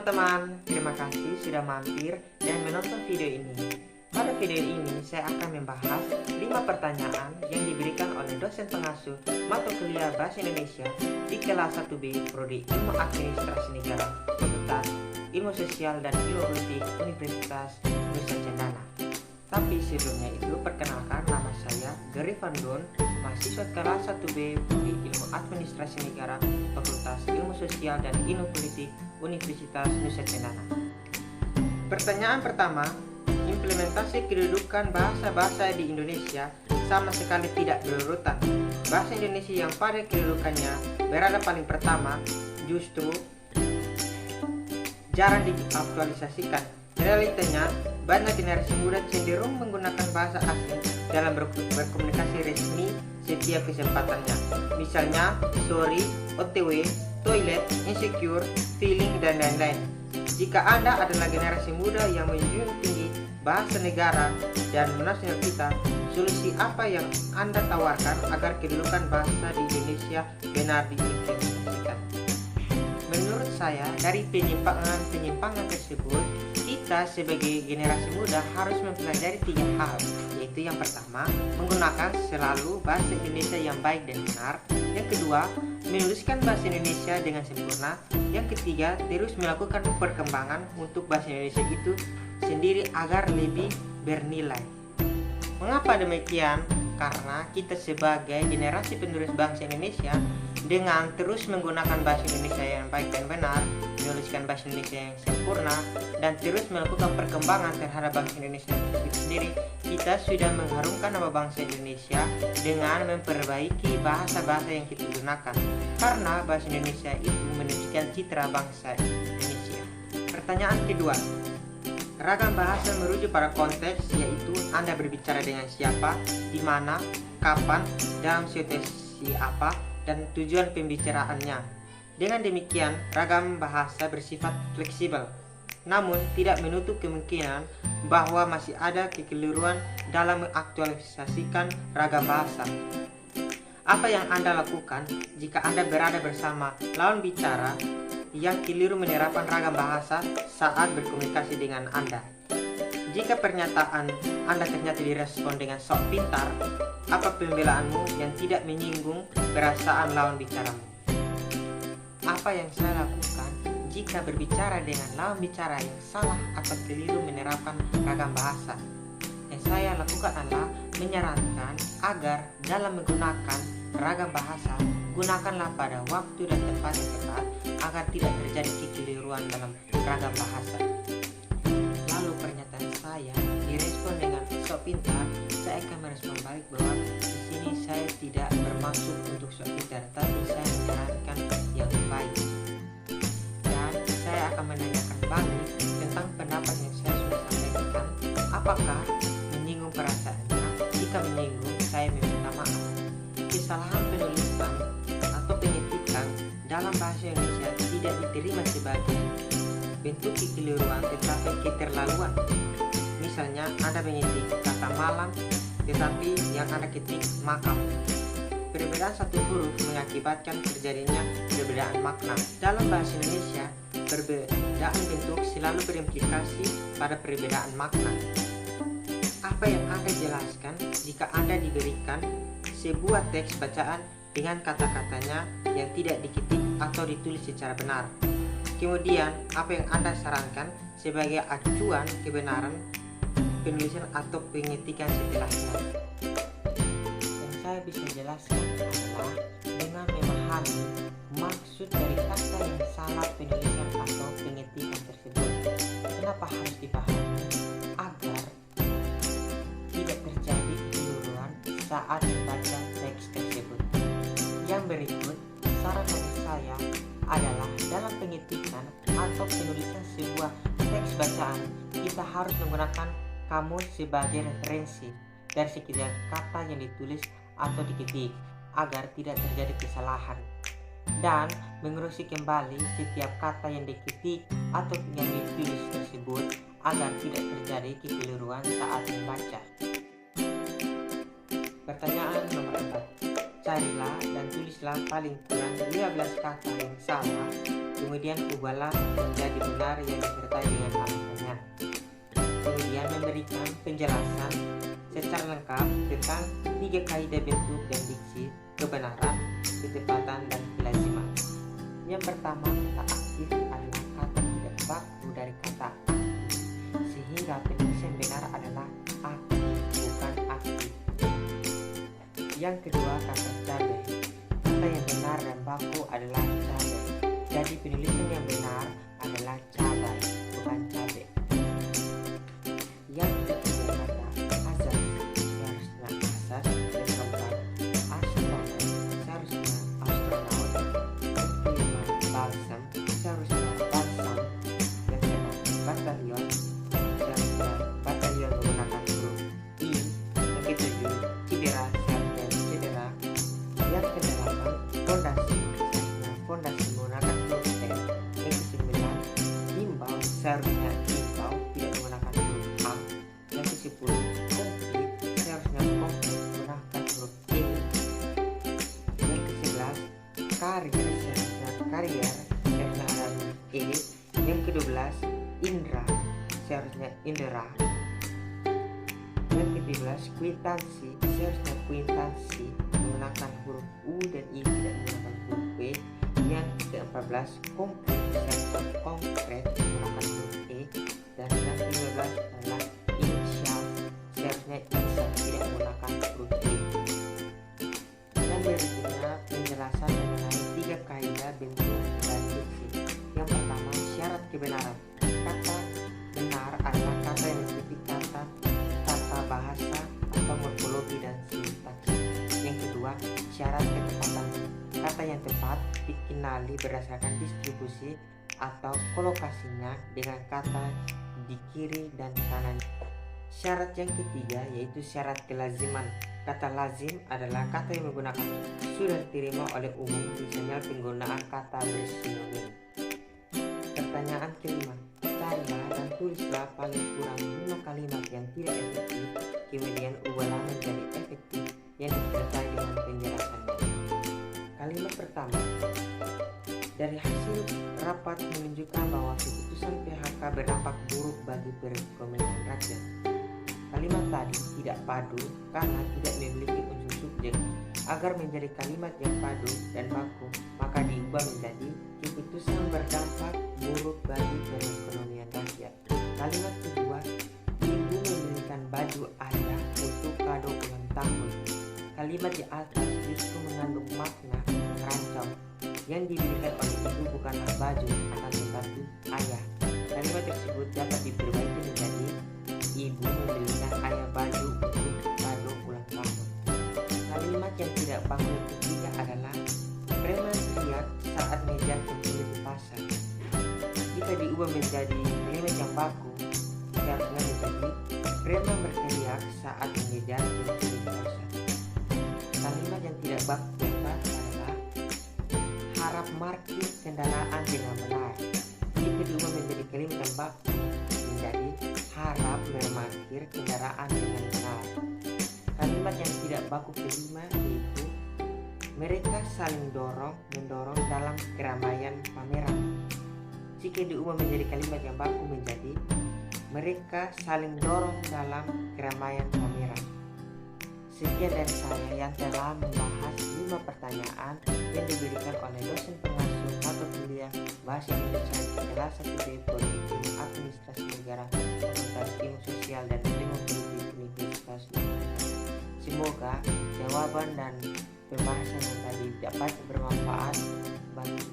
teman-teman, terima kasih sudah mampir dan menonton video ini. Pada video ini saya akan membahas 5 pertanyaan yang diberikan oleh dosen pengasuh mata kuliah Bahasa Indonesia di kelas 1B Prodi Ilmu Administrasi Negara, Fakultas Ilmu Sosial dan Ilmu Politik Universitas Nusa Cendana. Tapi sebelumnya itu, perkenalkan, nama saya Gary Van Don, mahasiswa kelas 1B Prodi Ilmu Administrasi Negara, Fakultas Ilmu Sosial dan Ilmu Politik Universitas Nusa Cendana. Pertanyaan pertama, implementasi kedudukan bahasa-bahasa di Indonesia sama sekali tidak berurutan. Bahasa Indonesia yang pada kedudukannya berada paling pertama justru jarang diaktualisasikan. Realitanya, banyak generasi muda cenderung menggunakan bahasa asing dalam berkomunikasi resmi setiap kesempatannya. Misalnya, sorry, OTW, toilet, insecure, feeling, dan lain-lain. Jika Anda adalah generasi muda yang menjunjung tinggi bahasa negara dan nasional kita, solusi apa yang Anda tawarkan agar kedudukan bahasa di Indonesia benar diimplementasikan? Menurut saya, dari penyimpangan tersebut, kita sebagai generasi muda harus mempelajari 3 hal, yaitu yang pertama, menggunakan selalu bahasa Indonesia yang baik dan benar. Yang kedua, menuliskan bahasa Indonesia dengan sempurna. Yang ketiga, terus melakukan perkembangan untuk bahasa Indonesia itu sendiri agar lebih bernilai. Mengapa demikian? Karena kita sebagai generasi penerus bangsa Indonesia, dengan terus menggunakan bahasa Indonesia yang baik dan benar, menuliskan bahasa Indonesia yang sempurna, dan terus melakukan perkembangan terhadap bangsa Indonesia itu sendiri, kita sudah mengharumkan nama bangsa Indonesia dengan memperbaiki bahasa-bahasa yang kita gunakan. Karena bahasa Indonesia itu menunjukkan citra bangsa Indonesia. Pertanyaan kedua, ragam bahasa merujuk pada konteks, yaitu Anda berbicara dengan siapa, di mana, kapan, dalam situasi apa, dan tujuan pembicaraannya. Dengan demikian, ragam bahasa bersifat fleksibel, namun tidak menutup kemungkinan bahwa masih ada kekeliruan dalam mengaktualisasikan ragam bahasa. Apa yang Anda lakukan jika Anda berada bersama lawan bicara yang keliru menerapkan ragam bahasa saat berkomunikasi dengan Anda? Jika pernyataan Anda ternyata direspon dengan sok pintar, apa pembelaanmu yang tidak menyinggung perasaan lawan bicaramu? Apa yang saya lakukan jika berbicara dengan lawan bicara yang salah atau keliru menerapkan ragam bahasa? Yang saya lakukan adalah menyarankan agar dalam menggunakan ragam bahasa, gunakanlah pada waktu dan tempat yang tepat agar tidak terjadi kekeliruan dalam ragam bahasa. Lalu pernyataan saya direspon dengan sok pintar, saya akan merespon balik bahwa di sini saya tidak bermaksud untuk sok pintar, tapi saya menyarankan yang baik. Dan saya akan menanyakan balik tentang pendapat yang saya sudah sampaikan, apakah menyinggung perasaannya. Jika menyinggung, saya meminta maaf. Kesalahan penulisan atau penyetikan dalam bahasa Indonesia tidak diterima sebagai bentuk kekeliruan tetapi keterlaluan. Misalnya, Anda mengetik kata malam tetapi yang Anda ketik makam. Perbedaan satu huruf mengakibatkan terjadinya perbedaan makna. Dalam bahasa Indonesia, perbedaan bentuk selalu berimplikasi pada perbedaan makna. Apa yang Anda jelaskan jika Anda diberikan sebuah teks bacaan dengan kata-katanya yang tidak diketik atau ditulis secara benar? Kemudian, apa yang Anda sarankan sebagai acuan kebenaran penulisan atau pengetikan setelahnya? Yang saya bisa jelaskan adalah dengan memahami maksud dari kata yang salah penulisan atau pengetikan tersebut. Kenapa harus dipahami? Agar tidak terjadi kekeliruan saat membaca teks tersebut. Yang berikut, saran dari saya adalah dalam pengetikan atau penulisan sebuah teks bacaan, kita harus menggunakan kamus sebagai referensi dari sekitar kata yang ditulis atau diketik agar tidak terjadi kesalahan, dan mengurusi kembali setiap kata yang diketik atau yang ditulis tersebut agar tidak terjadi kekeliruan saat membaca. Pertanyaan nomor 4. Carilah dan tulislah paling kurang 15 kata yang sama kemudian ubahlah menjadi benar yang disertai dengan alasannya. Kemudian memberikan penjelasan secara lengkap tentang 3 kaidah bentuk dan diksi kebenaran, ketepatan, dan kelaziman. Yang pertama, kata aktif adalah kata tidak baku dari kata aktif, sehingga penulis yang benar adalah aktif, bukan aktif. Yang kedua, kata cabai. Kata yang benar dan baku adalah cabai. Jadi penulisan yang benar adalah cabai, bukan cabai. Yang ketiga, kata asas. Seharusnya asas. Yang keempat, astronaut. Seharusnya astronaut. Yang kelima, balsam. Seharusnya balsam. Yang keenam, batalion. Seharusnya batalion menggunakan huruf I. Yang ketujuh, cedera. Seharusnya cedera. Yang kedelapan, fondasi. Seharusnya fondasi menggunakan huruf T. Yang kesembilan, himbau. Seharusnya himbau tidak menggunakan huruf A. Yang ke-10, konflik. Seharusnya konflik menggunakan huruf E. Yang ke-11, karier. Seharusnya karier. Seharusnya ada huruf E. Yang ke-12, indra. Seharusnya indera. Yang ke-13, kuitansi. Seharusnya kuitansi menggunakan huruf U dan I, tidak menggunakan huruf W. Yang ke-14, konkret. Seharusnya konkret menggunakan huruf E. Dan yang ke-15 adalah inisial. Seharusnya inisial tidak menggunakan huruf E. Dan berikutnya penjelasan mengenai 3 kaidah bentuk dan diksi. Yang pertama, syarat kebenaran. Kata benar adalah kata yang mengikuti kata bahasa atau morfologi dan sintaks. Yang kedua, syarat ketepatan. Kata yang tepat dikenali berdasarkan distribusi atau kolokasinya dengan kata di kiri dan kanan. Syarat yang ketiga yaitu syarat kelaziman. Kata lazim adalah kata yang menggunakan sudah diterima oleh umum, misalnya penggunaan kata bersinonim. Pertanyaan kelima, carilah dan tulislah paling kurang 5 kalimat yang tidak efektif, kemudian ubahlah menjadi efektif yang disertai dengan penjelasannya. Kalimat pertama, dari hasil rapat menunjukkan bahwa keputusan PHK berdampak buruk bagi perekonomian rakyat. Kalimat tadi tidak padu karena tidak memiliki unsur subjek. Agar menjadi kalimat yang padu dan baku, maka diubah menjadi keputusan berdampak buruk bagi perekonomian rakyat. Kalimat kedua, ibu membelikan baju ayah untuk kado ulang tahun. Kalimat di atas justru mengandung makna merancang. Yang diberikan oleh ibu bukanlah baju, akan tetapi ayah. Kalimat tersebut dapat diperbaiki menjadi ibu membelikan ayah baju untuk kado ulang tahun. Kalimat yang tidak baku yang ketiga adalah preman teriak saat mengejar pencuri di pasar. Jika diubah menjadi kalimat yang baku, seharusnya menjadi preman berteriak saat mengejar pencuri di pasar. Kalimat yang tidak baku keempat adalah harap parkir kendaraan dengan benar. Jika diubah menjadi kalimat yang baku, menjadi harap memarkir kendaraan dengan benar. Kalimat yang tidak baku kelima yaitu mereka saling mendorong dalam keramaian pameran. Jika diubah menjadi kalimat yang baku menjadi mereka saling dorong dalam keramaian pameran. Sekian dari saya yang telah membahas 5 pertanyaan yang diberikan oleh dosen pengasuh mata kuliah Bahasa Indonesia kelas 1B Prodi Ilmu Administrasi Negara Fakultas Ilmu Sosial dan Ilmu Politik Universitas Indonesia. Semoga jawaban dan pembahasan yang tadi dapat bermanfaat bagi